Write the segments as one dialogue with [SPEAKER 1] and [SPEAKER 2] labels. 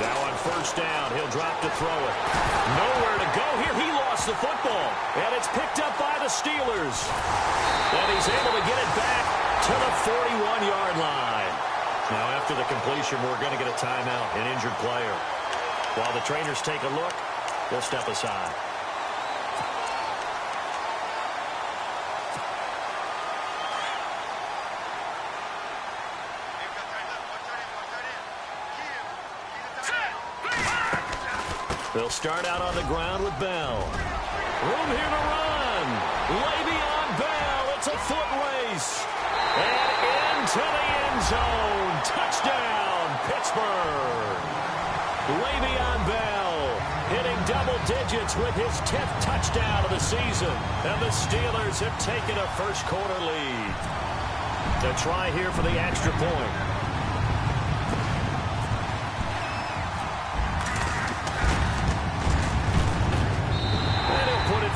[SPEAKER 1] Now on first down, he'll drop to throw it. Nowhere to go here. He lost the football. And it's picked up by the Steelers. And he's able to get it back to the 41-yard line. Now after the completion, we're going to get a timeout, an injured player. While the trainers take a look, we'll step aside. They'll start out on the ground with Bell. Room here to run. Le'Veon Bell. It's a foot race. And into the end zone. Touchdown, Pittsburgh. Le'Veon Bell hitting double digits with his 10th touchdown of the season. And the Steelers have taken a first-quarter lead. The try here for the extra point.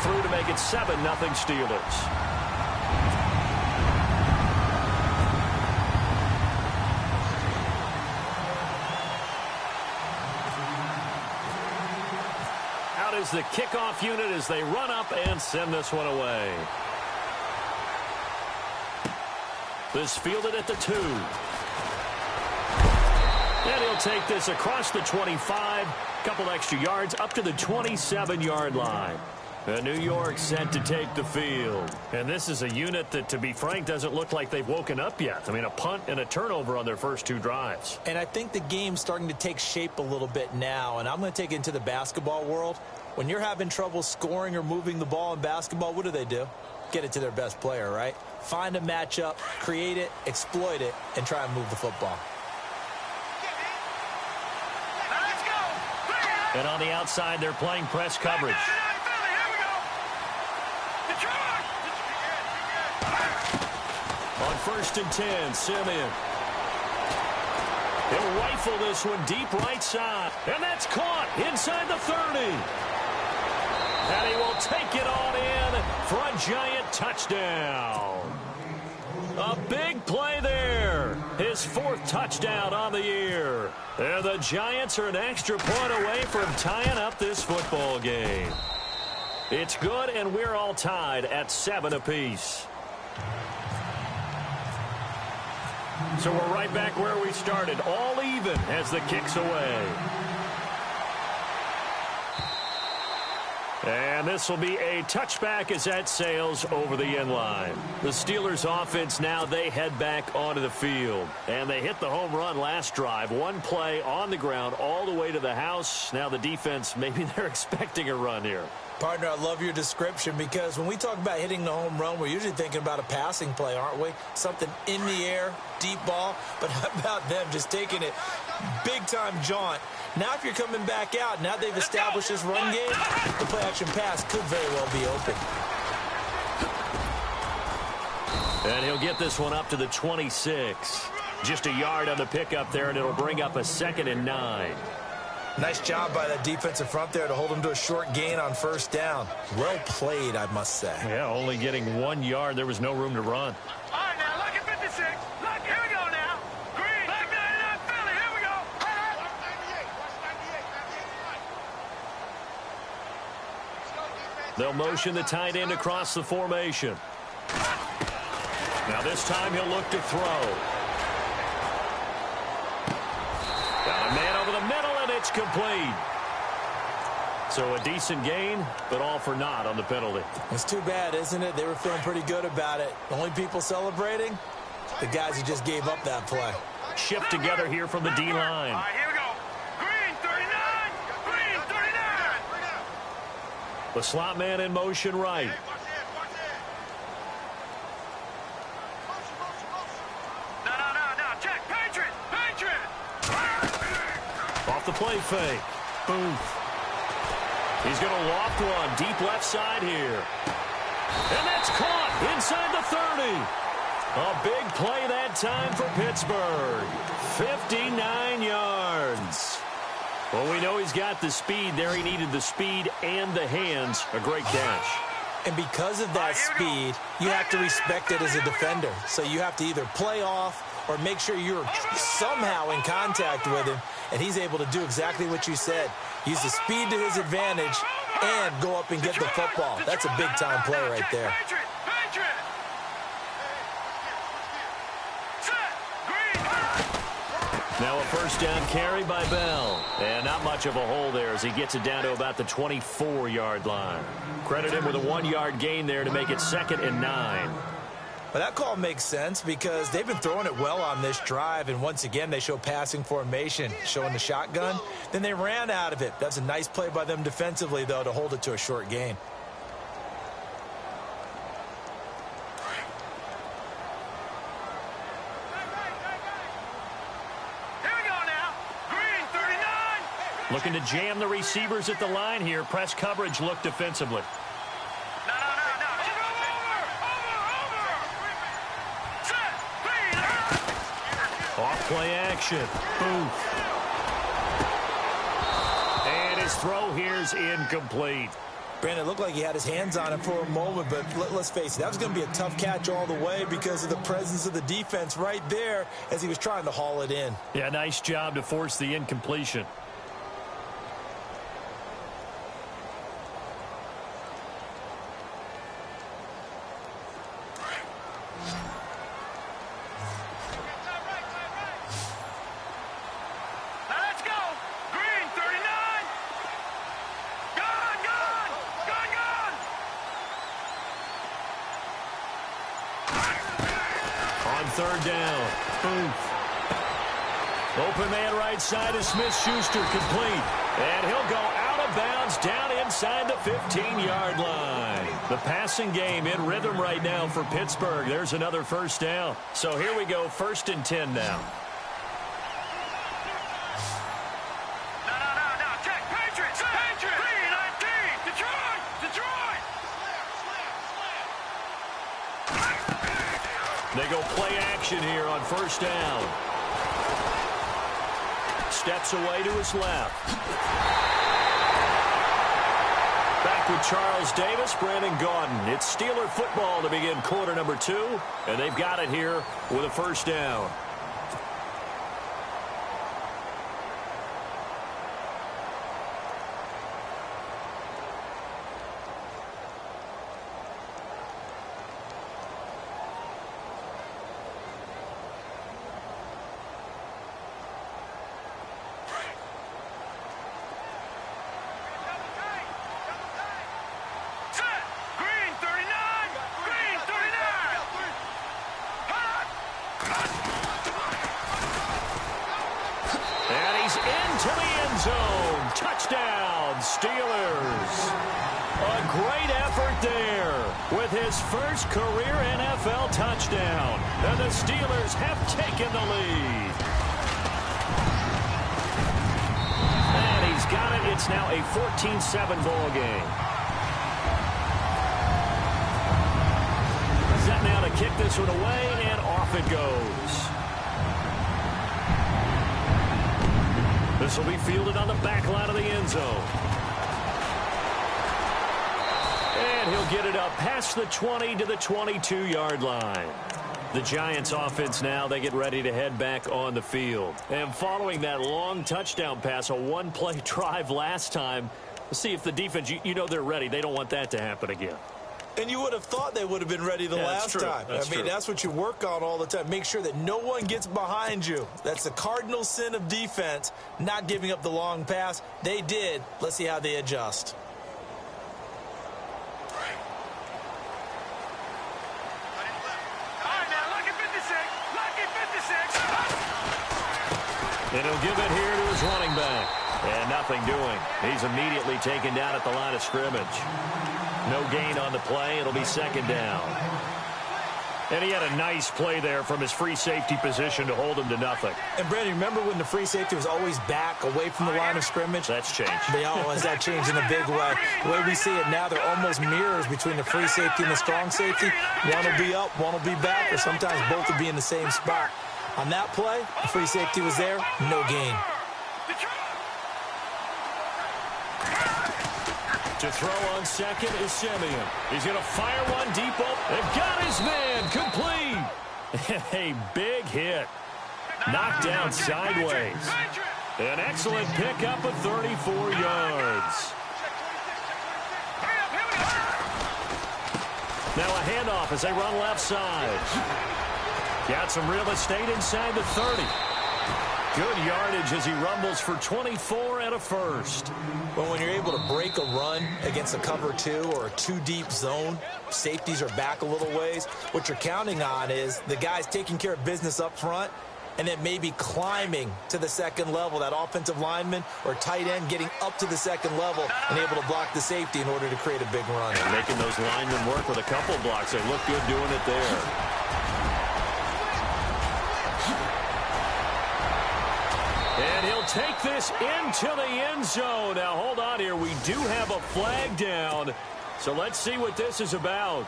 [SPEAKER 1] Through to make it 7-0 Steelers. Out is the kickoff unit as they run up and send this one away. This fielded at the 2. And he'll take this across the 25. Couple extra yards up to the 27-yard line. New York set to take the field. And this is a unit that, to be frank, doesn't look like they've woken up yet. I mean, a punt and a turnover on their first 2 drives.
[SPEAKER 2] And I think the game's starting to take shape a little bit now. And I'm going to take it into the basketball world. When you're having trouble scoring or moving the ball in basketball, what do? Get it to their best player, right? Find a matchup, create it, exploit it, and try and move the football.
[SPEAKER 1] And on the outside, they're playing press coverage. On first and 10, Simeon. He'll rifle this one deep right side. And that's caught inside the 30. And he will take it on in for a giant touchdown. A big play there. His 4th touchdown on the year. And the Giants are an extra point away from tying up this football game. It's good, and we're all tied at 7 apiece. So we're right back where we started, all even as the kick's away. And this will be a touchback as that sails over the end line. The Steelers offense now, they head back onto the field. And they hit the home run last drive. One play on the ground all the way to the house. Now the defense, maybe they're expecting a run here.
[SPEAKER 2] Partner, I love your description because when we talk about hitting the home run, we're usually thinking about a passing play, aren't we? Something in the air, deep ball. But how about them just taking it big-time jaunt? Now if you're coming back out, now they've established this run game, the play-action pass could very well be open.
[SPEAKER 1] And he'll get this one up to the 26. Just a yard on the pickup there, and it'll bring up a 2nd and 9.
[SPEAKER 2] Nice job by that defensive front there to hold him to a short gain on first down. Well played, I must say.
[SPEAKER 1] Yeah, only getting 1 yard. There was no room to run.
[SPEAKER 3] All right, now, look at 56. Look, here we go now. Green, look, 99 Philly, here we go.
[SPEAKER 1] They'll motion the tight end across the formation. Now this time he'll look to throw. Got a man over the middle, and it's complete. So a decent gain, but all for naught on the penalty.
[SPEAKER 2] It's too bad, isn't it? They were feeling pretty good about it. The only people celebrating, the guys who just gave up that play.
[SPEAKER 1] Shift together here from the D-line.
[SPEAKER 3] All right, here we go. Green, 39. Green, 39.
[SPEAKER 1] The slot man in motion right.
[SPEAKER 3] No. Check. Patriot.
[SPEAKER 1] Off the play fake. Booth. He's going to loft one deep left side here. And that's caught inside the 30. A big play that time for Pittsburgh. 59 yards. Well, we know he's got the speed there. He needed the speed and the hands. A great catch.
[SPEAKER 2] And because of that speed, you have to respect it as a defender. So you have to either play off or make sure you're somehow in contact with him, and he's able to do exactly what you said. Use the speed to his advantage and go up and get the football. That's a big-time play right there.
[SPEAKER 1] Now a first down carry by Bell. And not much of a hole there as he gets it down to about the 24-yard line. Credit him with a 1-yard gain there to make it 2nd and 9.
[SPEAKER 2] But that call makes sense because they've been throwing it well on this drive, and once again they show passing formation, showing the shotgun. Then they ran out of it. That's a nice play by them defensively, though, to hold it to a short gain.
[SPEAKER 1] Looking to jam the receivers at the line here. Press coverage look defensively. Off play action. Booth. And his throw here's incomplete.
[SPEAKER 2] Brandon, it looked like he had his hands on it for a moment, but let's face it, that was going to be a tough catch all the way because of the presence of the defense right there as he was trying to haul it in.
[SPEAKER 1] Yeah, nice job to force the incompletion. Third down. Booth. Open man right side is Smith-Schuster, complete. And he'll go out of bounds down inside the 15-yard line. The passing game in rhythm right now for Pittsburgh. There's another first down. So here we go, 1st and 10 now. They go play action here on first down. Steps away to his left. Back with Charles Davis, Brandon Gaudin. It's Steeler football to begin quarter number 2, and they've got it here with a first down. Into the end zone. Touchdown, Steelers. A great effort there with his first career NFL touchdown. And the Steelers have taken the lead. And he's got it. It's now a 14-7 ball game. Set now to kick this one away, and off it goes. This will be fielded on the back line of the end zone. And he'll get it up past the 20 to the 22-yard line. The Giants offense now, they get ready to head back on the field. And following that long touchdown pass, a one-play drive last time, we'll see if the defense, you know they're ready. They don't want that to happen again.
[SPEAKER 2] And you would have thought they would have been ready the last time. I mean, that's what you work on all the time. Make sure that no one gets behind you. That's the cardinal sin of defense, not giving up the long pass. They did. Let's see how they adjust.
[SPEAKER 1] And he'll give it here to his running back. And nothing doing. He's immediately taken down at the line of scrimmage. No gain on the play. It'll be second down. And he had a nice play there from his free safety position to hold him to nothing.
[SPEAKER 2] And, Brandon, remember when the free safety was always back away from the line of scrimmage?
[SPEAKER 1] That's changed.
[SPEAKER 2] Has that changed in a big way? The way we see it now, they're almost mirrors between the free safety and the strong safety. One will be up, one will be back, or sometimes both will be in the same spot. On that play, the free safety was there, no gain.
[SPEAKER 1] To throw on second is Simeon. He's going to fire one deep up. They've got his man complete. A big hit. Knocked down sideways. An excellent pickup of 34 yards. Now a handoff as they run left side. Got some real estate inside the 30. Good yardage as he rumbles for 24 and a first.
[SPEAKER 2] Well, when you're able to break a run against a cover 2 or a 2-deep zone, safeties are back a little ways. What you're counting on is the guys taking care of business up front and then maybe climbing to the second level, that offensive lineman or tight end getting up to the second level and able to block the safety in order to create a big run.
[SPEAKER 1] And making those linemen work with a couple blocks. They look good doing it there. And he'll take this into the end zone. Now, hold on here. We do have a flag down. So let's see what this is about.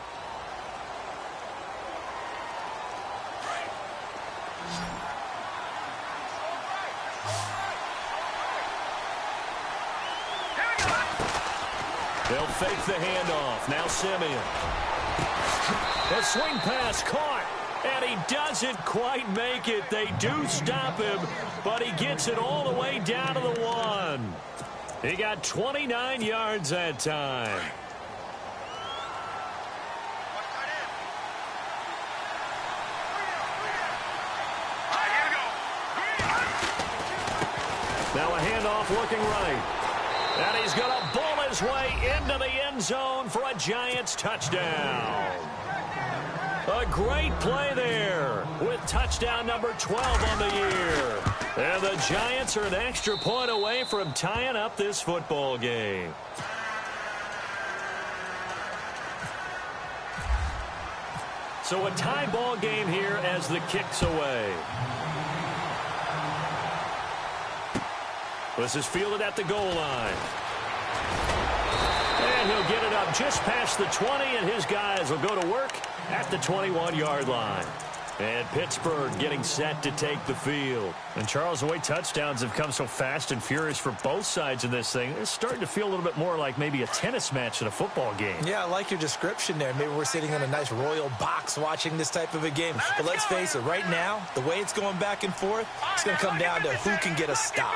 [SPEAKER 1] They'll fake the handoff. Now Simeon. The swing pass caught. And he doesn't quite make it. They do stop him, but he gets it all the way down to the 1. He got 29 yards that time. Now a handoff looking right. And he's going to bull his way into the end zone for a Giants touchdown. A great play there with touchdown number 12 on the year. And the Giants are an extra point away from tying up this football game. So a tie ball game here as the kick's away. This is fielded at the goal line. And he'll get it up just past the 20, and his guys will go to work at the 21-yard line. And Pittsburgh getting set to take the field. And, Charles, the way touchdowns have come so fast and furious for both sides in this thing, it's starting to feel a little bit more like maybe a tennis match than a football game.
[SPEAKER 2] Yeah, I like your description there. Maybe we're sitting in a nice royal box watching this type of a game. But let's face it, right now, the way it's going back and forth, it's going to come down to who can get a stop.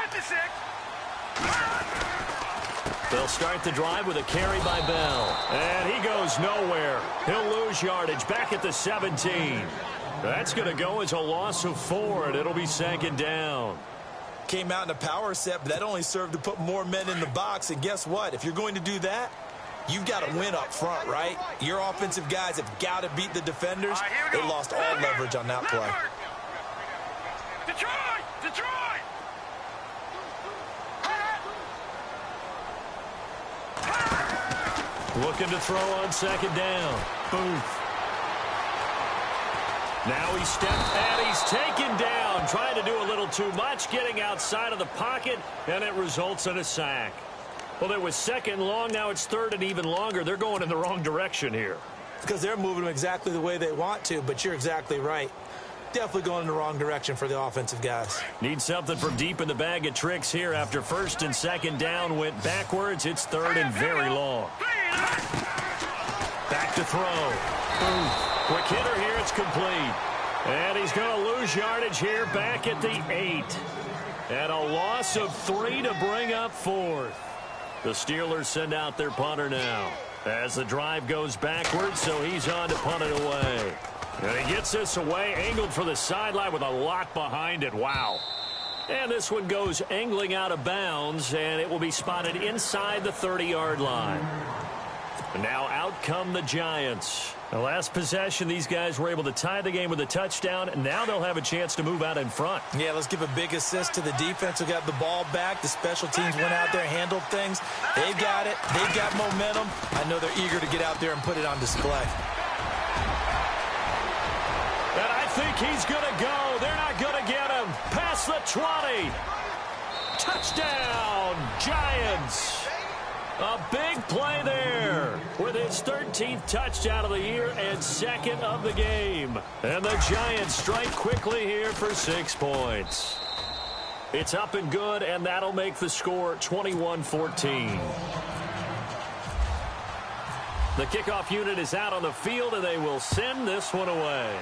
[SPEAKER 1] They'll start the drive with a carry by Bell. And he goes nowhere. He'll lose yardage back at the 17. That's going to go as a loss of 4, and it'll be second down.
[SPEAKER 2] Came out in a power set, but that only served to put more men in the box. And guess what? If you're going to do that, you've got to win up front, right? Your offensive guys have got to beat the defenders. They lost all leverage on that play.
[SPEAKER 3] Detroit!
[SPEAKER 1] Looking to throw on second down. Booth. Now he's stepped and he's taken down. Trying to do a little too much, getting outside of the pocket, and it results in a sack. Well, it was second long. Now it's third and even longer. They're going in the wrong direction here.
[SPEAKER 2] Because they're moving them exactly the way they want to, but you're exactly right. Definitely going in the wrong direction for the offensive guys.
[SPEAKER 1] Need something from deep in the bag of tricks here. After first and second down went backwards, it's third and very long. Back to throw. Quick hitter here, it's complete. And he's going to lose yardage here back at the 8. And a loss of 3 to bring up 4th. The Steelers send out their punter now as the drive goes backwards, so he's on to punt it away. And he gets this away, angled for the sideline with a lot behind it. Wow. And this one goes angling out of bounds, and it will be spotted inside the 30-yard line. And now out come the Giants. The last possession, these guys were able to tie the game with a touchdown, and now they'll have a chance to move out in front.
[SPEAKER 2] Yeah, let's give a big assist to the defense who got the ball back. The special teams went out there and handled things. They've got it. They've got momentum. I know they're eager to get out there and put it on display.
[SPEAKER 1] And I think he's going to go. They're not going to get him. Past the 20. Touchdown, Giants. A big play there with his 13th touchdown of the year and second of the game. And the Giants strike quickly here for 6 points. It's up and good, and that'll make the score 21-14. The kickoff unit is out on the field, and they will send this one away.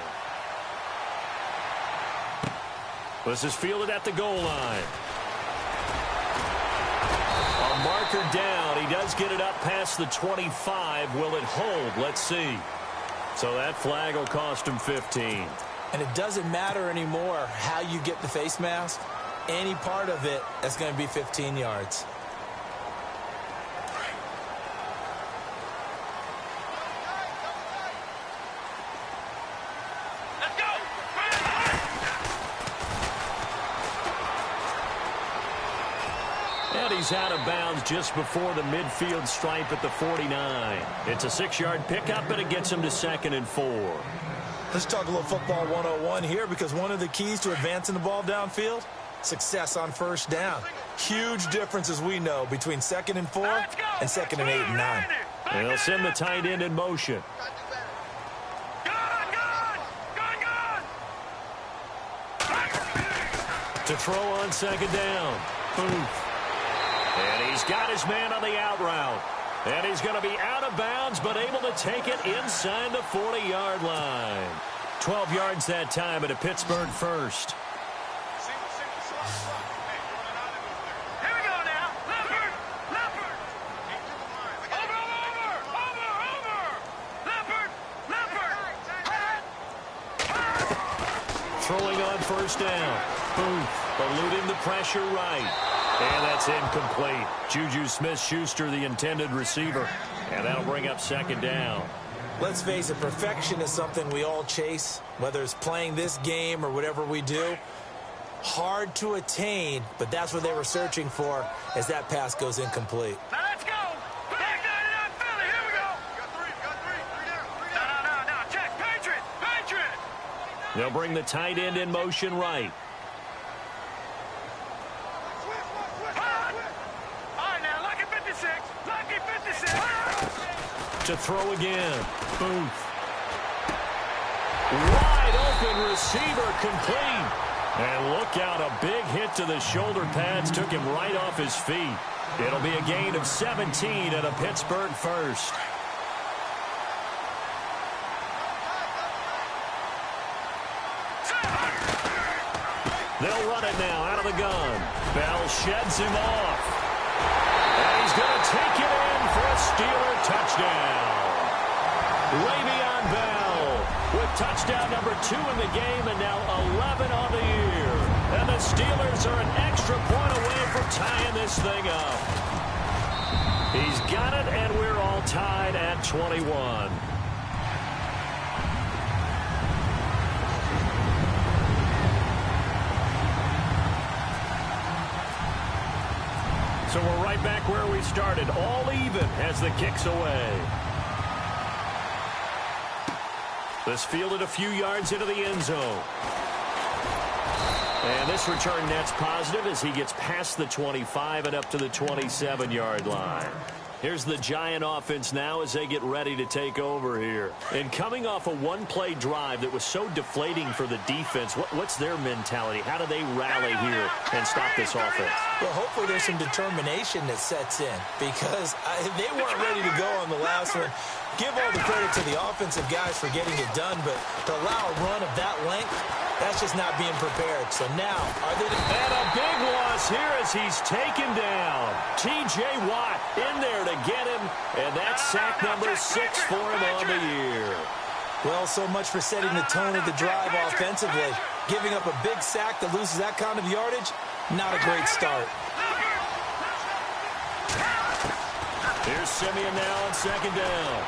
[SPEAKER 1] This is fielded at the goal line. A marker down. He does get it up past the 25. Will it hold? Let's see. So that flag will cost him 15.
[SPEAKER 2] And it doesn't matter anymore how you get the face mask. Any part of it, that's going to be 15 yards.
[SPEAKER 1] And he's out of bounds just before the midfield stripe at the 49. It's a 6-yard pickup, and it gets him to 2nd and 4.
[SPEAKER 2] Let's talk a little football 101 here, because one of the keys to advancing the ball downfield, success on first down. Huge difference, as we know, between 2nd and 4 and 2nd and 8 and 9.
[SPEAKER 1] And they'll send the tight end in motion. To throw on 2nd down. Booth. And he's got his man on the out route. And he's going to be out of bounds, but able to take it inside the 40-yard line. 12 yards that time at a Pittsburgh first.
[SPEAKER 3] Here we go now. Leopard. Over. Leopard.
[SPEAKER 1] Throwing on first down. Booth eluding the pressure right. And that's incomplete. Juju Smith-Schuster, the intended receiver. And that'll bring up 2nd down.
[SPEAKER 2] Let's face it, perfection is something we all chase, whether it's playing this game or whatever we do. Hard to attain, but that's what they were searching for as that pass goes incomplete.
[SPEAKER 3] Now let's go. Back 99 Philly. Here we go. Got three down. No. Check. Patriot.
[SPEAKER 1] They'll bring the tight end in motion right. To throw again. Booth. Wide open receiver complete. And look out, a big hit to the shoulder pads. Took him right off his feet. It'll be a gain of 17 and a Pittsburgh first. They'll run it now out of the gun. Bell sheds him off. And he's going to take it in for a Steeler touchdown. Le'Veon Bell with touchdown number 2 in the game and now 11 on the year. And the Steelers are an extra point away from tying this thing up. He's got it, and we're all tied at 21. So we're right back where we started, all even as the kick's away. This fielded a few yards into the end zone. And this return net's positive as he gets past the 25 and up to the 27-yard line. Here's the Giant offense now as they get ready to take over here. And coming off a one-play drive that was so deflating for the defense, what's their mentality? How do they rally here and stop this offense?
[SPEAKER 2] Well, hopefully there's some determination that sets in, because they weren't ready to go on the last one. Give all the credit to the offensive guys for getting it done, but to allow a run of that length, that's just not being prepared. So now, are they...
[SPEAKER 1] And a big loss here as he's taken down. T.J. Watt in there to get him, and that's sack number 6 for him on the year.
[SPEAKER 2] Well, so much for setting the tone of the drive offensively. Giving up a big sack that loses that kind of yardage, not a great start.
[SPEAKER 1] Here's Simeon now on 2nd down.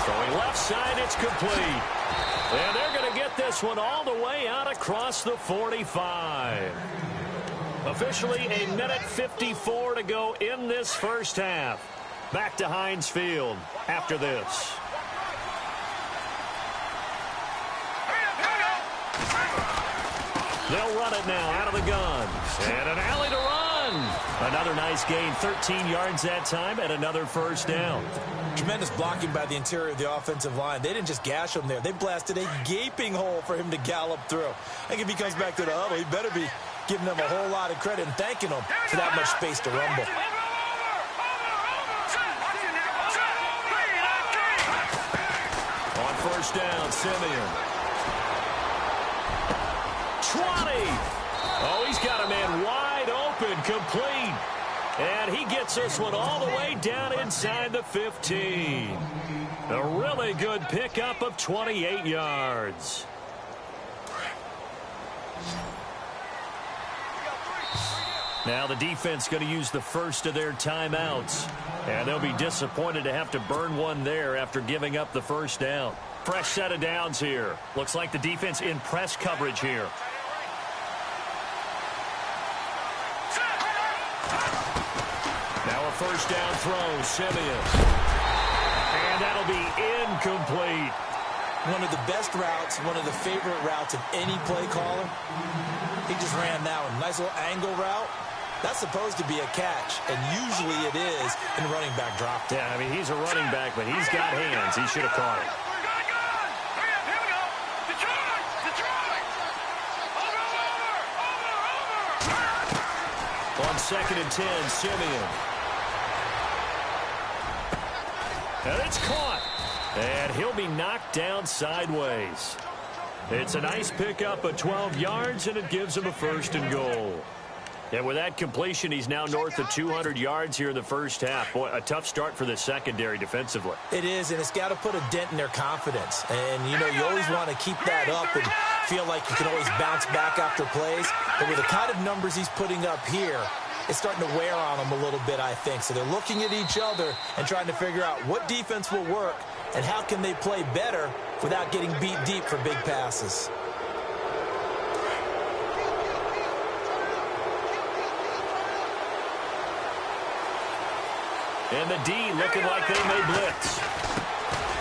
[SPEAKER 1] Throwing left side, it's complete. And they're going to get this one all the way out across the 45. Officially a minute 54 to go in this first half. Back to Heinz Field after this. They'll run it now out of the gun. And an alley to run. Another nice gain, 13 yards that time, and another first down.
[SPEAKER 2] Tremendous blocking by the interior of the offensive line. They didn't just gash him there. They blasted a gaping hole for him to gallop through. I think if he comes back to the huddle, he better be giving them a whole lot of credit and thanking them for that much space to rumble.
[SPEAKER 1] On first down, Simeon. 20. Oh, he's got a man wide open, complete. And he gets this one all the way down inside the 15. A really good pickup of 28 yards. Now the defense going to use the first of their timeouts. And they'll be disappointed to have to burn one there after giving up the first down. Fresh set of downs here. Looks like the defense in press coverage here. Now a first down throw, Simeon. And that'll be incomplete.
[SPEAKER 2] One of the best routes, one of the favorite routes of any play caller. He just ran that one. Nice little angle route. That's supposed to be a catch, and usually it is, and the running back dropped it.
[SPEAKER 1] Yeah, I mean, he's a running back, but he's got hands. He should have caught it.
[SPEAKER 3] Here we go. Detroit. Over.
[SPEAKER 1] On 2nd and 10, Simeon. And it's caught. And he'll be knocked down sideways. It's a nice pickup of 12 yards, and it gives him a 1st and goal. And with that completion, he's now north of 200 yards here in the first half. Boy, a tough start for the secondary defensively.
[SPEAKER 2] It is, and it's got to put a dent in their confidence. And, you know, you always want to keep that up and feel like you can always bounce back after plays. But with the kind of numbers he's putting up here, it's starting to wear on them a little bit, I think. So they're looking at each other and trying to figure out what defense will work and how can they play better without getting beat deep for big passes.
[SPEAKER 1] And the D looking like they may blitz.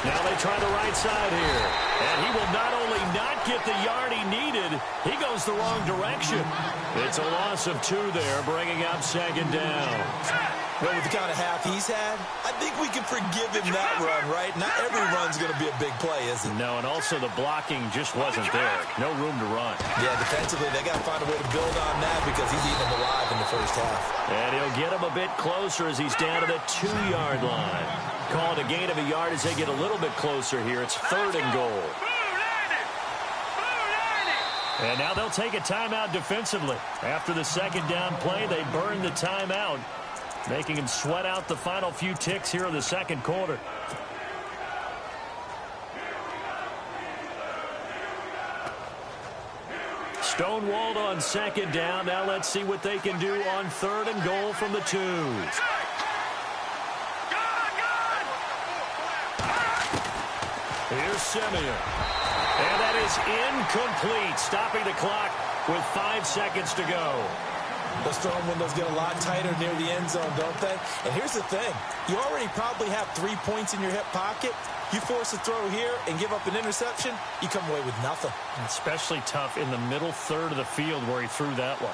[SPEAKER 1] Now they try the right side here. And he will not only not get the yard he needed, he goes the wrong direction. It's a loss of 2 there, bringing up 2nd down.
[SPEAKER 2] Well, with the kind of half he's had, I think we can forgive him that run, right? Not every run's going to be a big play, is it?
[SPEAKER 1] No, and also the blocking just wasn't there. No room to run.
[SPEAKER 2] Yeah, defensively, they got to find a way to build on that because he's eating them alive in the first half.
[SPEAKER 1] And he'll get him a bit closer as he's down to the 2-yard line. Call it a gain of a yard as they get a little bit closer here. It's 3rd and goal. And now they'll take a timeout defensively. After the 2nd down play, they burn the timeout, making him sweat out the final few ticks here in the 2nd quarter. Stonewalled on 2nd down. Now let's see what they can do on 3rd and goal from the 2. Here's Simeon. And that is incomplete, stopping the clock with 5 seconds to go.
[SPEAKER 2] Those throwing windows get a lot tighter near the end zone, don't they? And here's the thing. You already probably have 3 points in your hip pocket. You force a throw here and give up an interception, you come away with nothing.
[SPEAKER 1] Especially tough in the middle third of the field where he threw that one.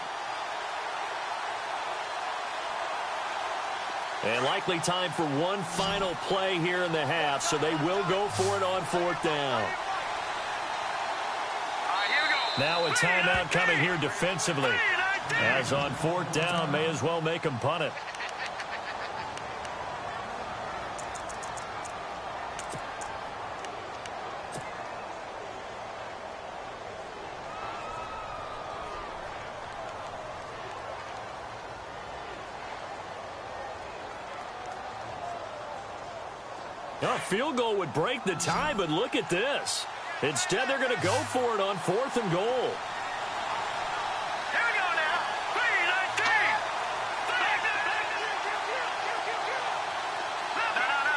[SPEAKER 1] And likely time for one final play here in the half, so they will go for it on 4th down. Now a timeout coming here defensively. As on 4th down, may as well make them punt it. A field goal would break the tie, but look at this. Instead, they're going to go for it on 4th and goal.
[SPEAKER 3] Here we go now. 3-19.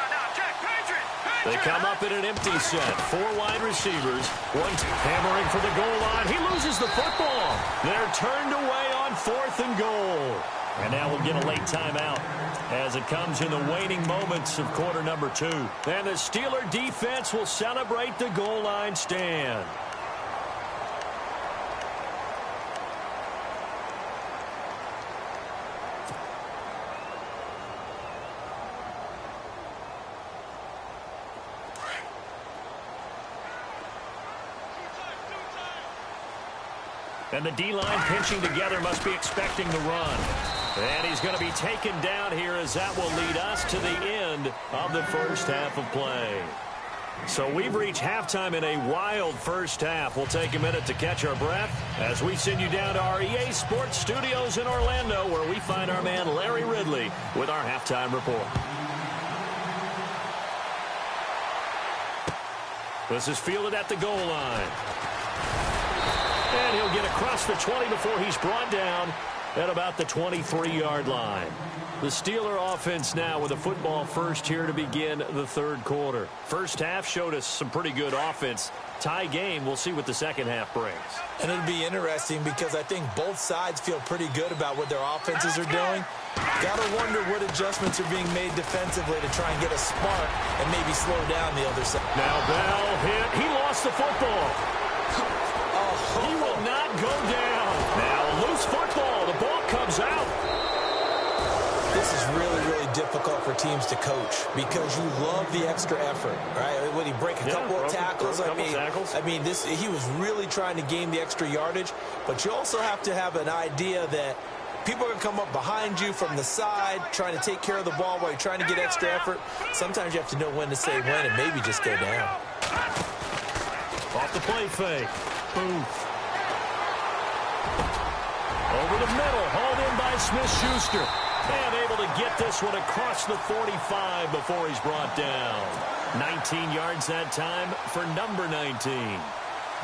[SPEAKER 3] No. Check. Patriot.
[SPEAKER 1] They come up in an empty set. 4 wide receivers. One hammering for the goal line. He loses the football. They're turned away on 4th and goal. And now we'll get a late timeout as it comes in the waning moments of quarter number 2. And the Steeler defense will celebrate the goal line stand. And the D-line pinching together must be expecting the run. And he's going to be taken down here as that will lead us to the end of the first half of play. So we've reached halftime in a wild first half. We'll take a minute to catch our breath as we send you down to our EA Sports Studios in Orlando, where we find our man Larry Ridley with our halftime report. This is fielded at the goal line. And he'll get across the 20 before he's brought down at about the 23-yard line. The Steeler offense now with a football first here to begin the third quarter. First half showed us some pretty good offense. Tie game, we'll see what the second half brings.
[SPEAKER 2] And it'll be interesting because I think both sides feel pretty good about what their offenses are doing. Got to wonder what adjustments are being made defensively to try and get a spark and maybe slow down the other side.
[SPEAKER 1] Now Bell hit. He lost the football. He will not go down. Now loose football. The ball comes out.
[SPEAKER 2] This is really, really difficult for teams to coach because you love the extra effort, right? When he break a couple of tackles, I mean, he was really trying to gain the extra yardage, but you also have to have an idea that people are going to come up behind you from the side, trying to take care of the ball while you're trying to get extra effort. Sometimes you have to know when to say when and maybe just go down.
[SPEAKER 1] Off the play fake. Booth. Over the middle, hauled in by Smith-Schuster. And able to get this one across the 45 before he's brought down. 19 yards that time for number 19.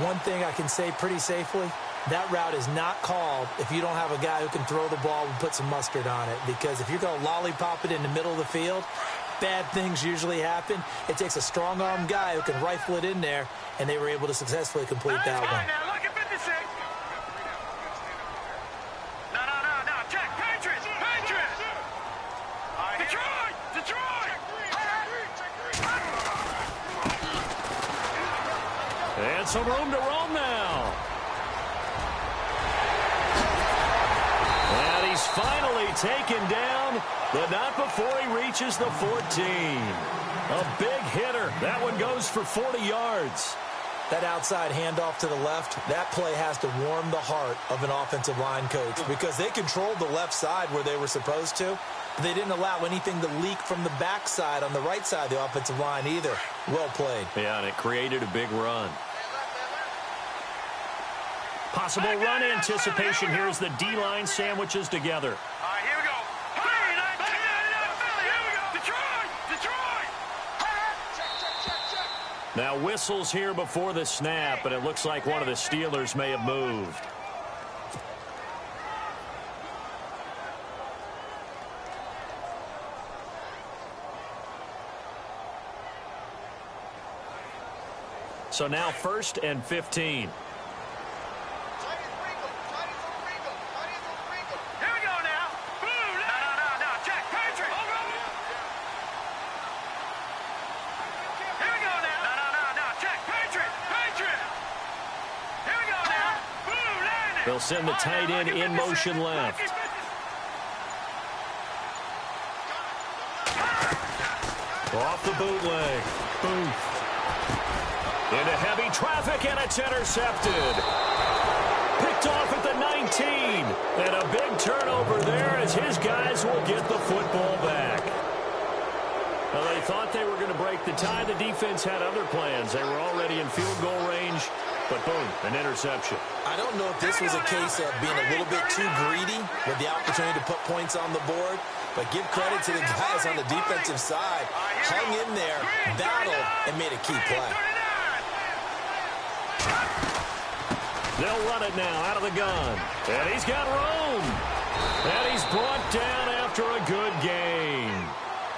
[SPEAKER 2] One thing I can say pretty safely, that route is not called if you don't have a guy who can throw the ball and put some mustard on it. Because if you're going to lollipop it in the middle of the field, bad things usually happen. It takes a strong-arm guy who can rifle it in there, and they were able to successfully complete that one.
[SPEAKER 1] And some room to roam now. And he's finally taken down, but not before he reaches the 14. A big hitter. That one goes for 40 yards.
[SPEAKER 2] That outside handoff to the left, that play has to warm the heart of an offensive line coach because they controlled the left side where they were supposed to. They didn't allow anything to leak from the backside on the right side of the offensive line either. Well played.
[SPEAKER 1] Yeah, and it created a big run. Possible run anticipation here as the D-line sandwiches together.
[SPEAKER 3] All right, here we go. Detroit!
[SPEAKER 1] Now whistles here before the snap, but it looks like one of the Steelers may have moved. So now 1st and 15. They'll send the tight end in motion left. Off the bootleg. Booth. Into heavy traffic, and it's intercepted. Picked off at the 19. And a big turnover there as his guys will get the football back. Well, they thought they were going to break the tie. The defense had other plans. They were already in field goal range. But boom, an interception.
[SPEAKER 2] I don't know if this was a case of being a little bit too greedy with the opportunity to put points on the board, but give credit to the guys on the defensive side. Hung in there, battled, and made a key play.
[SPEAKER 1] They'll run it now out of the gun. And he's got room. And he's brought down after a good gain.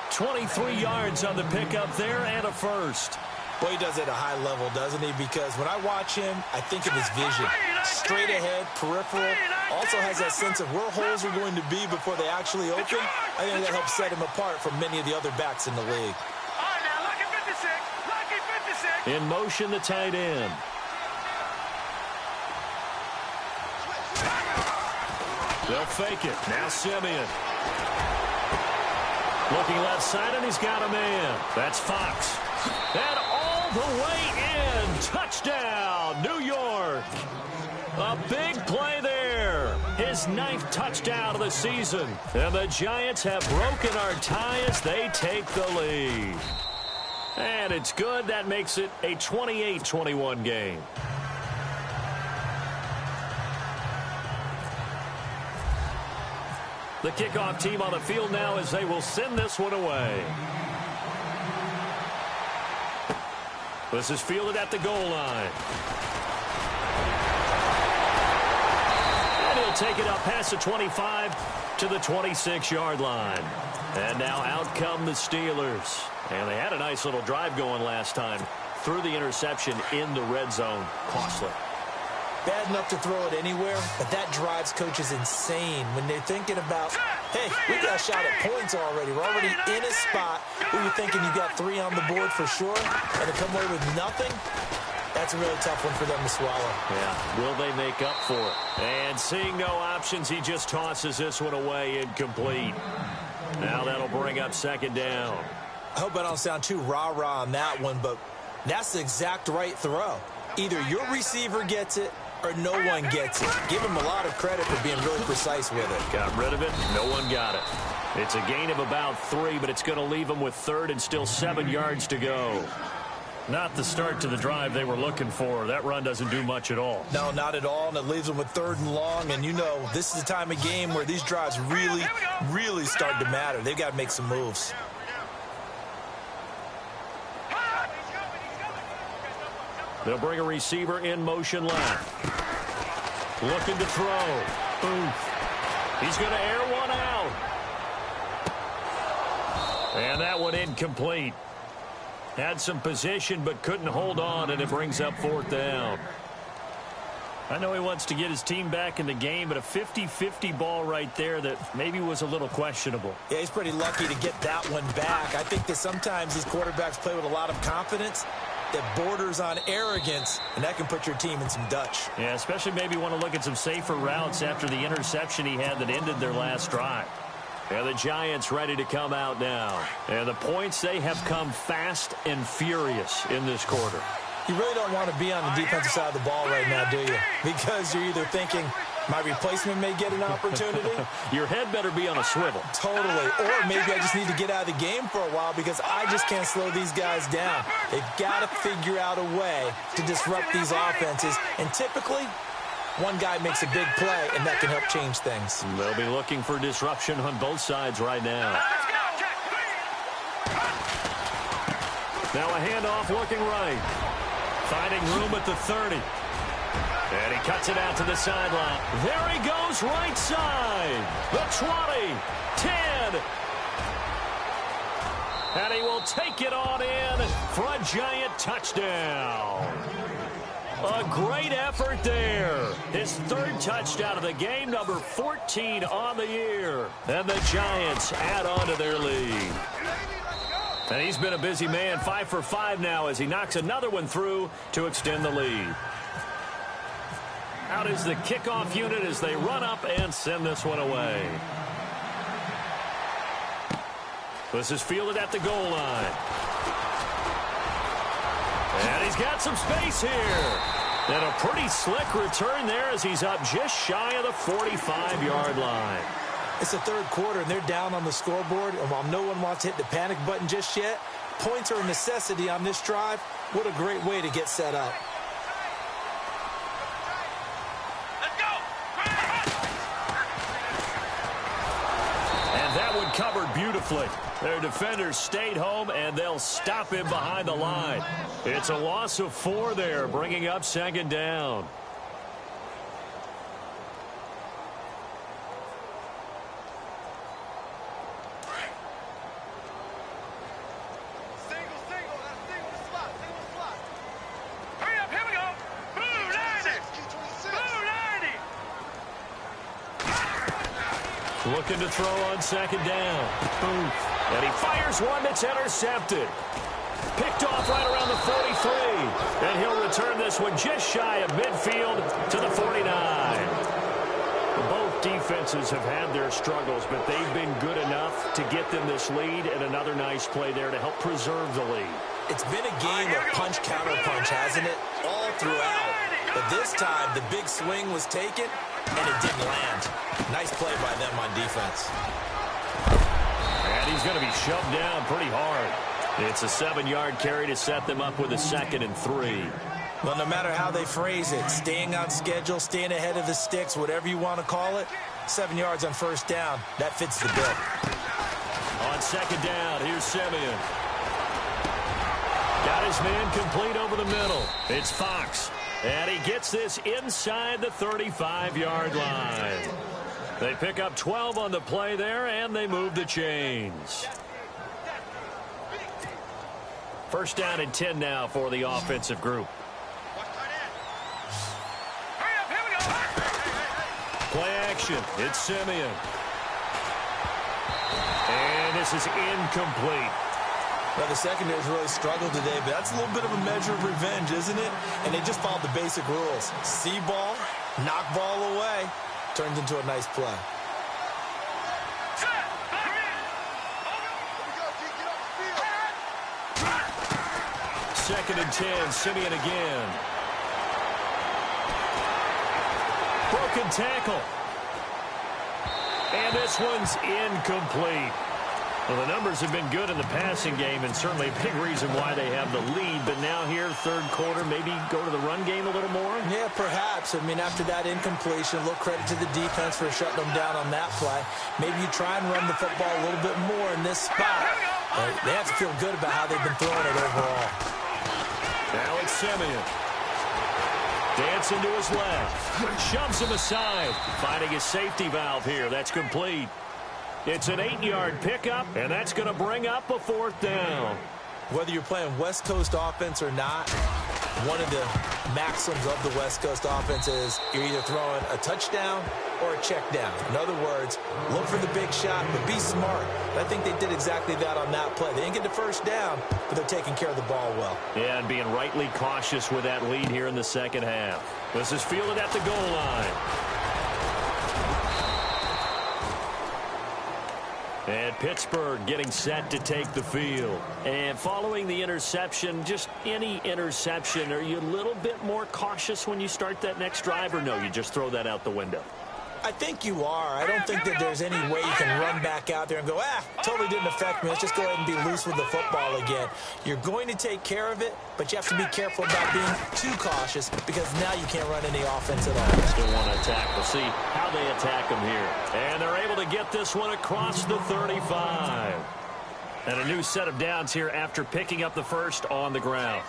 [SPEAKER 1] 23 yards on the pickup there and a first.
[SPEAKER 2] Boy, he does it at a high level, doesn't he? Because when I watch him, I think of his vision. Straight ahead, peripheral. Also has that sense of where holes are going to be before they actually open. I think that helps set him apart from many of the other backs in the league.
[SPEAKER 1] In motion, the tight end. They'll fake it. Now Simeon. Looking left side, and he's got a man. That's Fox. And all the way in. Touchdown, New York. A big play there. His 9th touchdown of the season. And the Giants have broken our tie as they take the lead. And it's good. That makes it a 28-21 game. The kickoff team on the field now as they will send this one away. This is fielded at the goal line. And he'll take it up past the 25 to the 26-yard line. And now out come the Steelers. And they had a nice little drive going last time. Threw the interception in the red zone. Costly.
[SPEAKER 2] Bad enough to throw it anywhere, but that drives coaches insane when they're thinking about, hey, we got a shot at points already. We're already in a spot where you're thinking you got 3 on the board for sure, and to come away with nothing, that's a really tough one for them to swallow.
[SPEAKER 1] Yeah, will they make up for it? And seeing no options, he just tosses this one away incomplete. Now that'll bring up second down.
[SPEAKER 2] I hope I don't sound too rah-rah on that one, but that's the exact right throw. Either your receiver gets it or no one gets it. Give him a lot of credit for being really precise with it.
[SPEAKER 1] Got rid of it. No one got it. It's a gain of about 3, but it's going to leave them with third and still 7 yards to go. Not the start to the drive they were looking for. That run doesn't do much at all.
[SPEAKER 2] No, not at all, and it leaves them with 3rd and long. And you know, this is the time of game where these drives really, really start to matter. They've got to make some moves.
[SPEAKER 1] They'll bring a receiver in motion left. Looking to throw. Oof. He's going to air one out. And that one incomplete. Had some position but couldn't hold on, and it brings up 4th down. I know he wants to get his team back in the game, but a 50-50 ball right there that maybe was a little questionable.
[SPEAKER 2] Yeah, he's pretty lucky to get that one back. I think that sometimes these quarterbacks play with a lot of confidence that borders on arrogance, and that can put your team in some Dutch.
[SPEAKER 1] Yeah, especially maybe want to look at some safer routes after the interception he had that ended their last drive. And the Giants ready to come out now. And the points, they have come fast and furious in this quarter.
[SPEAKER 2] You really don't want to be on the defensive side of the ball right now, do you? Because you're either thinking, my replacement may get an opportunity.
[SPEAKER 1] Your head better be on a swivel.
[SPEAKER 2] Totally. Or maybe I just need to get out of the game for a while because I just can't slow these guys down. They've got to figure out a way to disrupt these offenses. And typically, one guy makes a big play, and that can help change things.
[SPEAKER 1] They'll be looking for disruption on both sides right now. Now a handoff looking right. Finding room at the 30. And he cuts it out to the sideline. There he goes right side. The 20, 10. And he will take it on in for a giant touchdown. A great effort there. His 3rd touchdown of the game, number 14 on the year. And the Giants add on to their lead. And he's been a busy man, 5 for 5 now as he knocks another one through to extend the lead. Out is the kickoff unit as they run up and send this one away. This is fielded at the goal line. And he's got some space here. And a pretty slick return there as he's up just shy of the 45-yard line.
[SPEAKER 2] It's the 3rd quarter, and they're down on the scoreboard. And while no one wants to hit the panic button just yet, points are a necessity on this drive. What a great way to get set up.
[SPEAKER 3] Let's go!
[SPEAKER 1] And that one covered beautifully. Their defenders stayed home, and they'll stop him behind the line. It's a loss of 4 there, bringing up second down. Looking to throw on second down. And he fires one that's intercepted. Picked off right around the 43. And he'll return this one just shy of midfield to the 49. Both defenses have had their struggles, but they've been good enough to get them this lead, and another nice play there to help preserve the lead.
[SPEAKER 2] It's been a game of punch-counter-punch, hasn't it? All throughout. But this time, the big swing was taken, and it didn't land. Nice play by them on defense.
[SPEAKER 1] And he's going to be shoved down pretty hard. It's a 7-yard carry to set them up with a 2nd and 3.
[SPEAKER 2] Well, no matter how they phrase it, staying on schedule, staying ahead of the sticks, whatever you want to call it, 7 yards on first down, that fits the bill.
[SPEAKER 1] On 2nd down, here's Simeon. Got his man complete over the middle. It's Fox. And he gets this inside the 35-yard line. They pick up 12 on the play there, and they move the chains. First down and 10 now for the offensive group. Play action. It's Simeon. And this is incomplete.
[SPEAKER 2] Well, the secondary's really struggled today, but that's a little bit of a measure of revenge, isn't it? And they just followed the basic rules. See ball, knock ball away. Turns into a nice play.
[SPEAKER 1] Second and 10, Simeon again. Broken tackle. And this one's incomplete. Well, the numbers have been good in the passing game, and certainly a big reason why they have the lead. But now here, third quarter, maybe go to the run game a little more?
[SPEAKER 2] Yeah, perhaps. I mean, after that incompletion, a little credit to the defense for shutting them down on that play. Maybe you try and run the football a little bit more in this spot. They have to feel good about how they've been throwing it overall.
[SPEAKER 1] Now it's Simeon. Dancing to his left. Shoves him aside. Finding his safety valve here. That's complete. It's an 8-yard pickup, and that's going to bring up a 4th down.
[SPEAKER 2] Whether you're playing West Coast offense or not, one of the maxims of the West Coast offense is you're either throwing a touchdown or a check down. In other words, look for the big shot, but be smart. And I think they did exactly that on that play. They didn't get the first down, but they're taking care of the ball well.
[SPEAKER 1] Yeah, and being rightly cautious with that lead here in the second half. This is fielded at the goal line. And Pittsburgh getting set to take the field. And following the interception, just any interception, are you a little bit more cautious when you start that next drive, or no, you just throw that out the window?
[SPEAKER 2] I think you are. I don't think that there's any way you can run back out there and go, totally didn't affect me. Let's just go ahead and be loose with the football again. You're going to take care of it, but you have to be careful about being too cautious because now you can't run any offense at all.
[SPEAKER 1] Still want to attack. We'll see how they attack them here. And they're able to get this one across the 35. And a new set of downs here after picking up the first on the ground.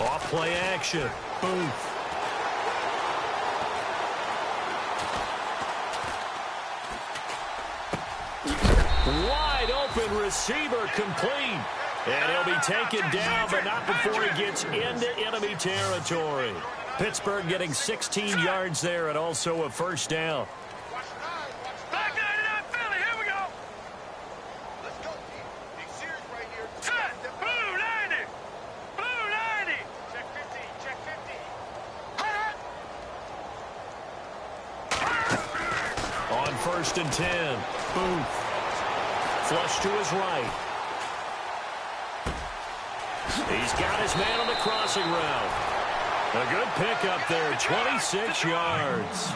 [SPEAKER 1] Off play action. Booth. Wide open receiver complete. And he'll be taken down, but not before he gets into enemy territory. Pittsburgh getting 16 yards there and also a first down. First and 10. Booth. Flush to his right. He's got his man on the crossing route. A good pickup there, 26 yards.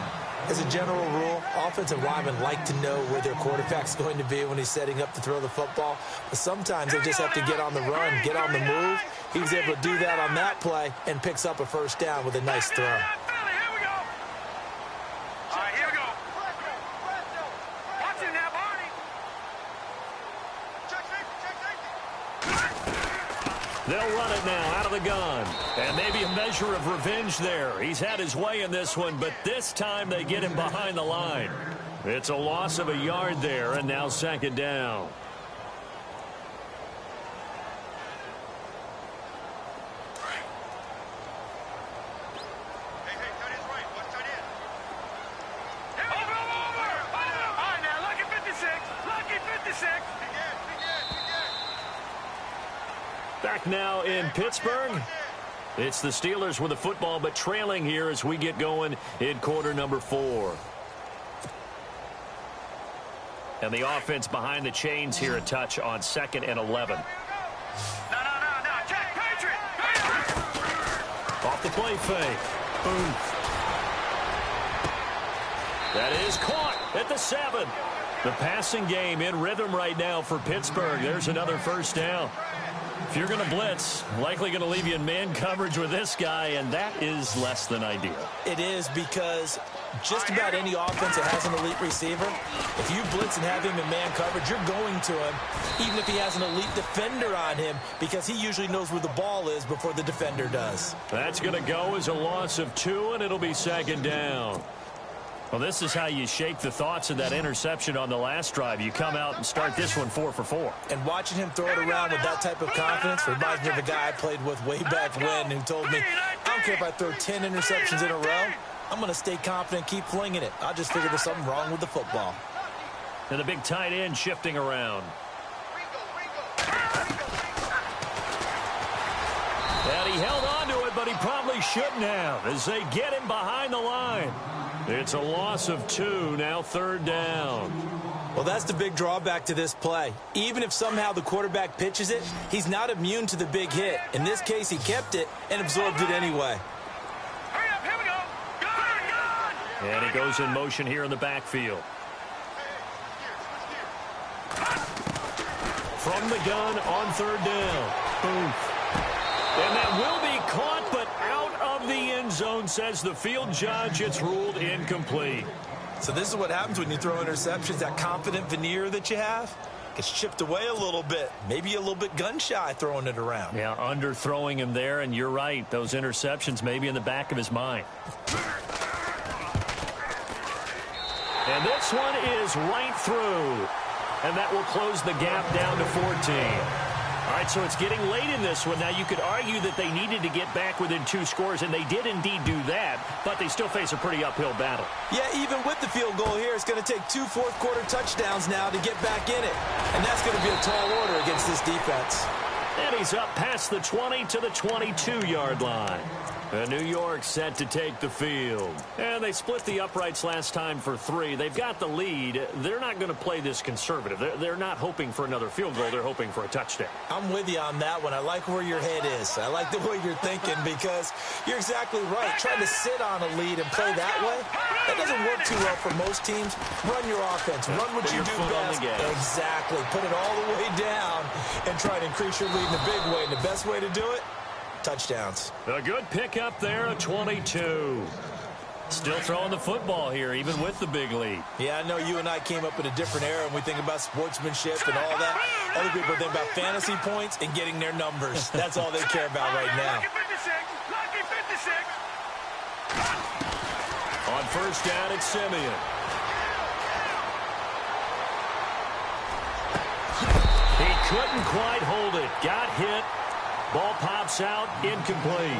[SPEAKER 2] As a general rule, offensive linemen like to know where their quarterback's going to be when he's setting up to throw the football. But sometimes they just have to get on the run, get on the move. He was able to do that on that play and picks up a first down with a nice throw.
[SPEAKER 1] They'll run it now out of the gun. And maybe a measure of revenge there. He's had his way in this one, but this time they get him behind the line. It's a loss of a yard there, and now second down. Back now in Pittsburgh. It's the Steelers with the football, but trailing here as we get going in quarter number 4. And the offense behind the chains here a touch on 2nd and 11.
[SPEAKER 3] No, Jack, Patriot!
[SPEAKER 1] Off the play fake. Boom. That is caught at the 7. The passing game in rhythm right now for Pittsburgh. There's another first down. If you're going to blitz, likely going to leave you in man coverage with this guy, and that is less than ideal.
[SPEAKER 2] It is, because just about any offense that has an elite receiver, if you blitz and have him in man coverage, you're going to him, even if he has an elite defender on him, because he usually knows where the ball is before the defender does.
[SPEAKER 1] That's going to go as a loss of 2, and it'll be second down. Well, this is how you shake the thoughts of that interception on the last drive. You come out and start this one 4 for 4.
[SPEAKER 2] And watching him throw it around with that type of confidence reminds me of a guy I played with way back when who told me, I don't care if I throw 10 interceptions in a row, I'm going to stay confident, keep flinging it. I just figured there's something wrong with the football.
[SPEAKER 1] And the big tight end shifting around. And he held on to it, but he probably shouldn't have as they get him behind the line. It's a loss of 2, now third down.
[SPEAKER 2] Well, that's the big drawback to this play. Even if somehow the quarterback pitches it, he's not immune to the big hit. In this case, he kept it and absorbed it anyway.
[SPEAKER 3] Hurry up, here we go. Good.
[SPEAKER 1] And he goes in motion here in the backfield. From the gun on third down. Boom. And that will be caught, but out of the end zone, says the field judge. It's ruled incomplete.
[SPEAKER 2] So this is what happens when you throw interceptions. That confident veneer that you have gets chipped away a little bit. Maybe a little bit gun-shy throwing it around.
[SPEAKER 1] Yeah, underthrowing him there, and you're right. Those interceptions may be in the back of his mind. And this one is right through. And that will close the gap down to 14. All right, so it's getting late in this one. Now, you could argue that they needed to get back within 2 scores, and they did indeed do that, but they still face a pretty uphill battle.
[SPEAKER 2] Yeah, even with the field goal here, it's going to take 2 fourth-quarter touchdowns now to get back in it. And that's going to be a tall order against this defense.
[SPEAKER 1] And he's up past the 20 to the 22-yard line. And New York set to take the field. And they split the uprights last time for 3. They've got the lead. They're not going to play this conservative. They're not hoping for another field goal. They're hoping for a touchdown.
[SPEAKER 2] I'm with you on that one. I like where your head is. I like the way you're thinking, because you're exactly right. Trying to sit on a lead and play that way, that doesn't work too well for most teams. Run your offense. Run what you do best. Exactly. Put it all the way down and try to increase your lead in a big way. And the best way to do it, touchdowns.
[SPEAKER 1] A good pickup there, a 22. Still throwing the football here, even with the big lead.
[SPEAKER 2] Yeah, I know you and I came up in a different era, and we think about sportsmanship and all that. Other people think about fantasy points and getting their numbers. That's all they care about right now.
[SPEAKER 3] Lucky 56.
[SPEAKER 1] On first down, it's Simeon. He couldn't quite hold it. Got hit. Ball pops out, incomplete.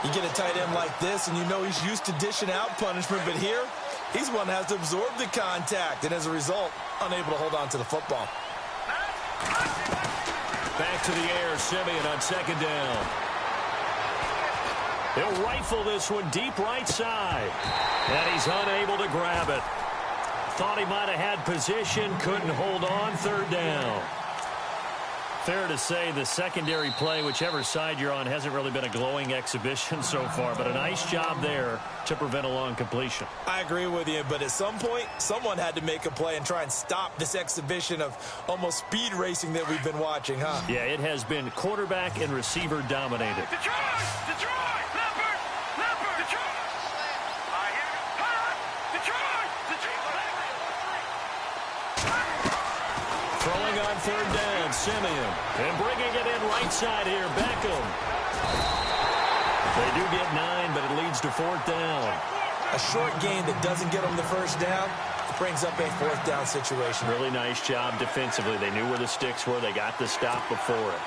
[SPEAKER 2] You get a tight end like this, and you know he's used to dishing out punishment, but here, he's one that has to absorb the contact, and as a result, unable to hold on to the football.
[SPEAKER 1] Back to the air, Simeon on second down. He'll rifle this one deep right side, and he's unable to grab it. Thought he might have had position, couldn't hold on, third down. Fair to say the secondary play, whichever side you're on, hasn't really been a glowing exhibition so far, but a nice job there to prevent a long completion.
[SPEAKER 2] I agree with you, but at some point, someone had to make a play and try and stop this exhibition of almost speed racing that we've been watching, huh?
[SPEAKER 1] Yeah, it has been quarterback and receiver dominated.
[SPEAKER 3] Detroit! Detroit! Leopard! Leopard! Detroit! I hear you. Detroit! Detroit!
[SPEAKER 1] Throwing on third down, Simeon. And bringing it in right side here, Beckham. They do get 9, but it leads to fourth down.
[SPEAKER 2] A short game that doesn't get them the first down brings up a fourth down situation.
[SPEAKER 1] Really nice job defensively. They knew where the sticks were. They got the stop before it.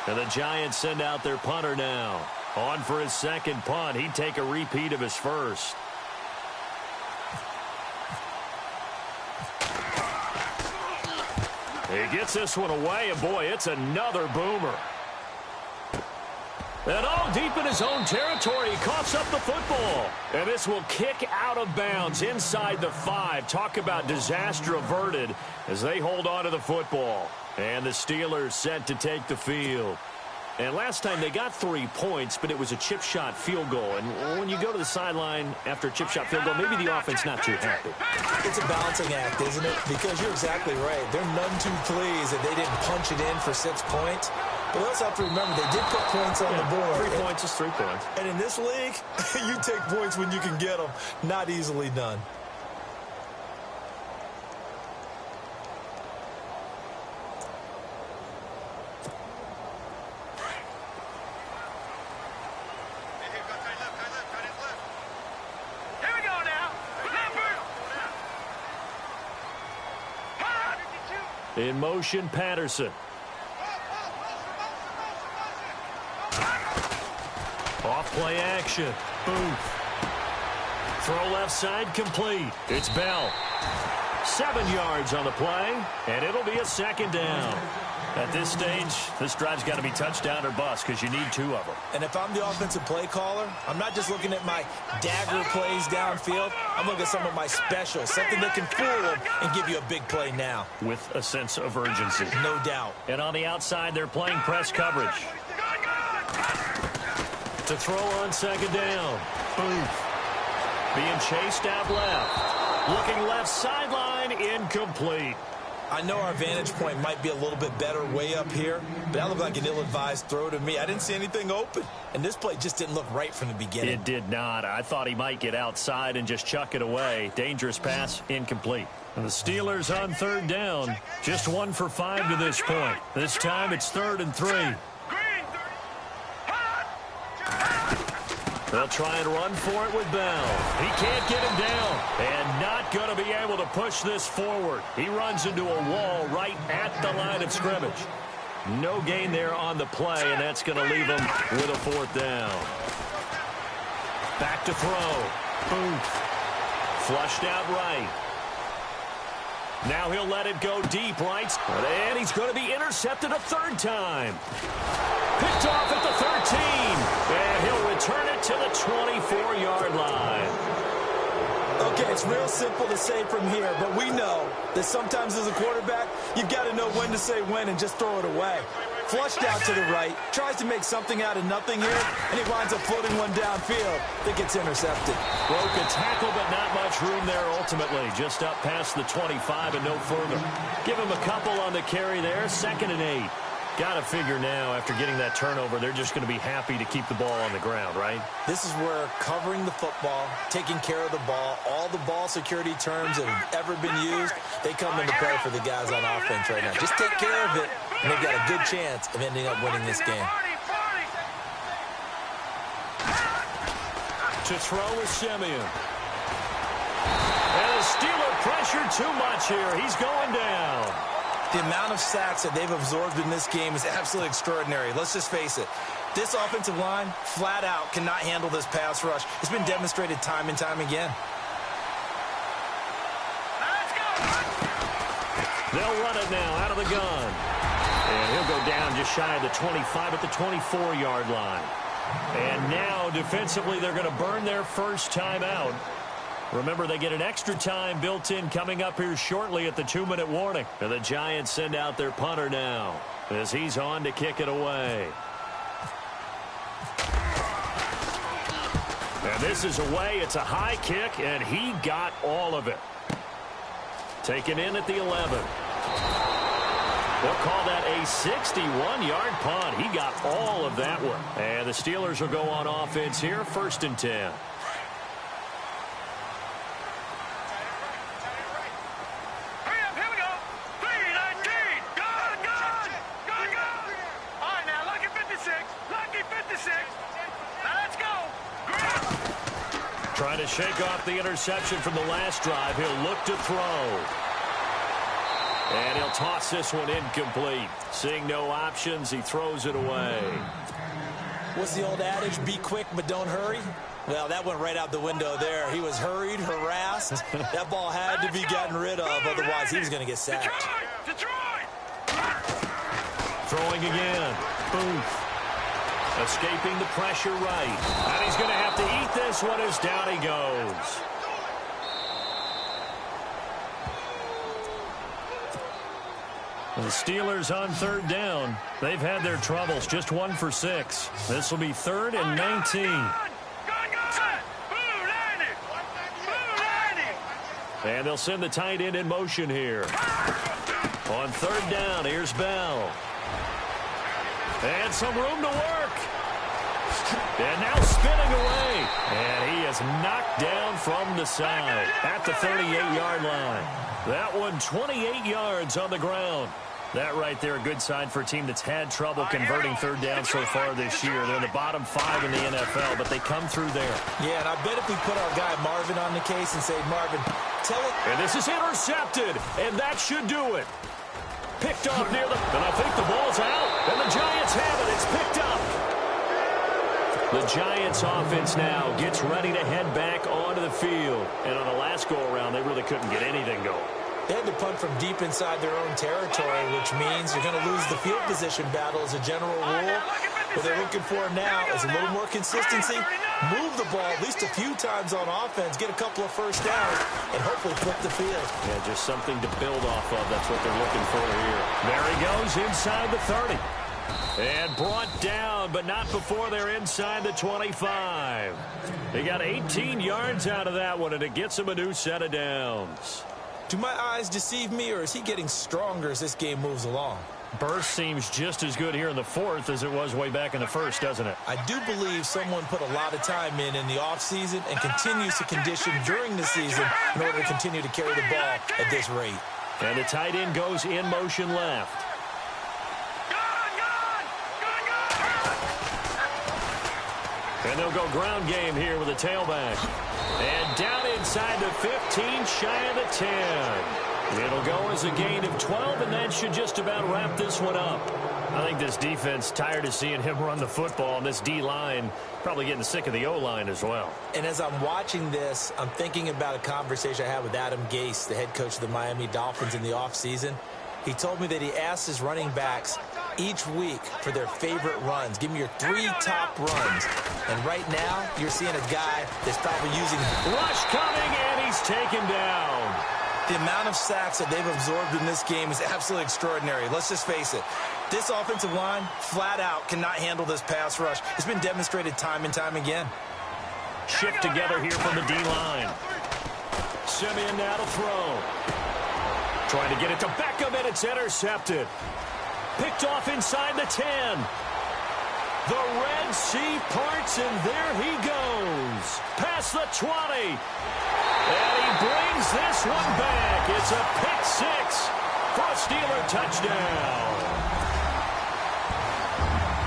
[SPEAKER 1] And the Giants send out their punter now. On for his second punt. He'd take a repeat of his first. He gets this one away, and boy, it's another boomer. And all deep in his own territory, he coughs up the football. And this will kick out of bounds inside the 5. Talk about disaster averted as they hold on to the football. And the Steelers set to take the field. And last time they got 3 points, but it was a chip shot field goal. And when you go to the sideline after a chip shot field goal, maybe the offense not too happy.
[SPEAKER 2] It's a balancing act, isn't it? Because you're exactly right. They're none too pleased that they didn't punch it in for 6 points. But we also have to remember they did put points on the board.
[SPEAKER 1] 3 points is 3 points.
[SPEAKER 2] And in this league, you take points when you can get them. Not easily done.
[SPEAKER 1] In motion, Patterson. Off play action. Booth. Throw left side complete. It's Bell. 7 yards on the play, and it'll be a second down. At this stage, this drive's got to be touchdown or bust because you need 2 of them.
[SPEAKER 2] And if I'm the offensive play caller, I'm not just looking at my dagger plays downfield. I'm looking at some of my specials, something that can fool them and give you a big play now.
[SPEAKER 1] With a sense of urgency.
[SPEAKER 2] No doubt.
[SPEAKER 1] And on the outside, they're playing press coverage. To throw on second down. Booth. Being chased out left. Looking left sideline, incomplete.
[SPEAKER 2] I know our vantage point might be a little bit better way up here, but that looked like an ill-advised throw to me. I didn't see anything open, and this play just didn't look right from the beginning.
[SPEAKER 1] It did not. I thought he might get outside and just chuck it away. Dangerous pass, incomplete. And the Steelers on third down, just 1 for 5 to this point. This time it's 3rd and 3. They'll try and run for it with Bell. He can't get him down. And not going to be able to push this forward. He runs into a wall right at the line of scrimmage. No gain there on the play, and that's going to leave him with a 4th down. Back to throw. Booth. Flushed out right. Now he'll let it go deep right. And he's going to be intercepted a 3rd time. Picked off at the 13. And he'll return it to the 24-yard line.
[SPEAKER 2] Okay, it's real simple to say from here, but we know that sometimes as a quarterback, you've got to know when to say when and just throw it away. Flushed out to the right, tries to make something out of nothing here, and he winds up floating one downfield that gets intercepted.
[SPEAKER 1] Broke a tackle, but not much room there ultimately. Just up past the 25 and no further. Give him a couple on the carry there, 2nd and 8. Got to figure now, after getting that turnover, they're just going to be happy to keep the ball on the ground, right?
[SPEAKER 2] This is where covering the football, taking care of the ball, all the ball security terms that have ever been used, they come into play for the guys on offense right now. Just take care of it, and they've got a good chance of ending up winning this game.
[SPEAKER 1] To throw is Simeon. And the Steeler pressure too much here. He's going down.
[SPEAKER 2] The amount of sacks that they've absorbed in this game is absolutely extraordinary. Let's just face it. This offensive line, flat out, cannot handle this pass rush. It's been demonstrated time and time again.
[SPEAKER 1] They'll run it now out of the gun. And he'll go down just shy of the 25 at the 24-yard line. And now, defensively, they're going to burn their first time out. Remember, they get an extra time built in coming up here shortly at the 2-minute warning. And the Giants send out their punter now as he's on to kick it away. And this is away. It's a high kick, and he got all of it. Taken in at the 11. They'll call that a 61-yard punt. He got all of that one. And the Steelers will go on offense here, 1st and 10. Trying to shake off the interception from the last drive. He'll look to throw. And he'll toss this one incomplete. Seeing no options, he throws it away.
[SPEAKER 2] What's the old adage? Be quick, but don't hurry. Well, that went right out the window there. He was hurried, harassed. That ball had to be gotten rid of. Otherwise, he was going to get sacked.
[SPEAKER 1] Throwing again. Booth. Escaping the pressure right. And he's going to have to eat this one as down he goes. The Steelers on third down. They've had their troubles, just 1 for 6. This will be 3rd and 19. And they'll send the tight end in motion here. On third down, here's Bell. And some room to work. And now spinning away. And he is knocked down from the side at the 38-yard line. That one 28 yards on the ground. That right there, a good sign for a team that's had trouble converting third down so far this year. They're in the bottom 5 in the NFL, but they come through there.
[SPEAKER 2] Yeah, and I bet if we put our guy Marvin on the case and say, Marvin, tell it.
[SPEAKER 1] And this is intercepted, and that should do it. Picked off near the... And I think the ball's out, and the Giants have it. It's picked up. The Giants offense now gets ready to head back onto the field. And on the last go-around, they really couldn't get anything going.
[SPEAKER 2] They had to punt from deep inside their own territory, which means you're going to lose the field position battle as a general rule. What they're looking for now is a little more consistency, move the ball at least a few times on offense, get a couple of first downs, and hopefully flip the field.
[SPEAKER 1] Yeah, just something to build off of. That's what they're looking for here. There he goes inside the 30. And brought down, but not before they're inside the 25. They got 18 yards out of that one, and it gets them a new set of downs.
[SPEAKER 2] Do my eyes deceive me, or is he getting stronger as this game moves along?
[SPEAKER 1] Burst seems just as good here in the 4th as it was way back in the 1st, doesn't it?
[SPEAKER 2] I do believe someone put a lot of time in the offseason and continues to condition during the season in order to continue to carry the ball at this rate.
[SPEAKER 1] And the tight end goes in motion left. And they'll go ground game here with a tailback. And down inside the 15, shy of the 10. It'll go as a gain of 12, and that should just about wrap this one up. I think this defense tired of seeing him run the football, and this D-line probably getting sick of the O-line as well.
[SPEAKER 2] And as I'm watching this, I'm thinking about a conversation I had with Adam Gase, the head coach of the Miami Dolphins, in the offseason. He told me that he asked his running backs each week for their favorite runs. Give me your 3 top runs. And right now, you're seeing a guy that's probably using...
[SPEAKER 1] Rush coming, and he's taken down.
[SPEAKER 2] The amount of sacks that they've absorbed in this game is absolutely extraordinary. Let's just face it. This offensive line, flat out, cannot handle this pass rush. It's been demonstrated time and time again.
[SPEAKER 1] Shift together here from the D-line. Simeon now to throw. Trying to get it to Beckham, and it's intercepted. Picked off inside the 10. The Red Sea parts, and there he goes. Past the 20. And he brings this one back. It's a pick 6 for a Steeler touchdown.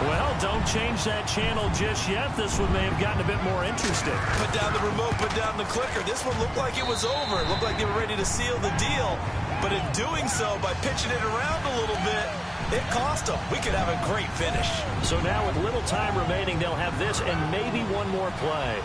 [SPEAKER 1] Well, don't change that channel just yet. This one may have gotten a bit more interesting.
[SPEAKER 2] Put down the remote, put down the clicker. This one looked like it was over. It looked like they were ready to seal the deal. But in doing so, by pitching it around a little bit, it cost them. We could have a great finish.
[SPEAKER 1] So now with little time remaining, they'll have this and maybe one more play.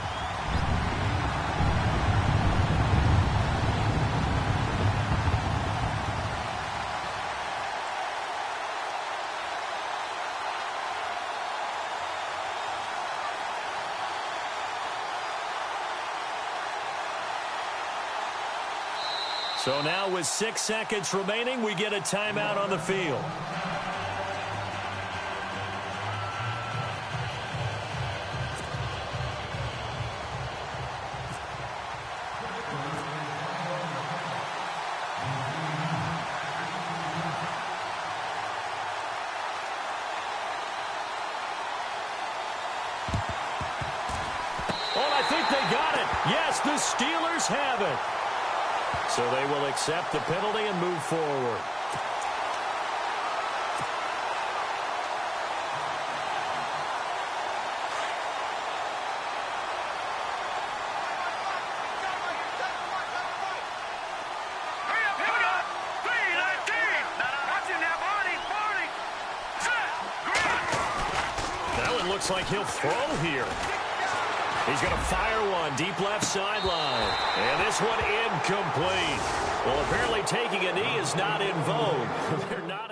[SPEAKER 1] So now with 6 seconds remaining, we get a timeout on the field. Oh, I think they got it. Yes, the Steelers have it. So they will accept the penalty and move forward. That one looks like he'll throw here. He's going to fire one deep left sideline. And this one incomplete. Well, apparently taking a knee is not in vogue. They're not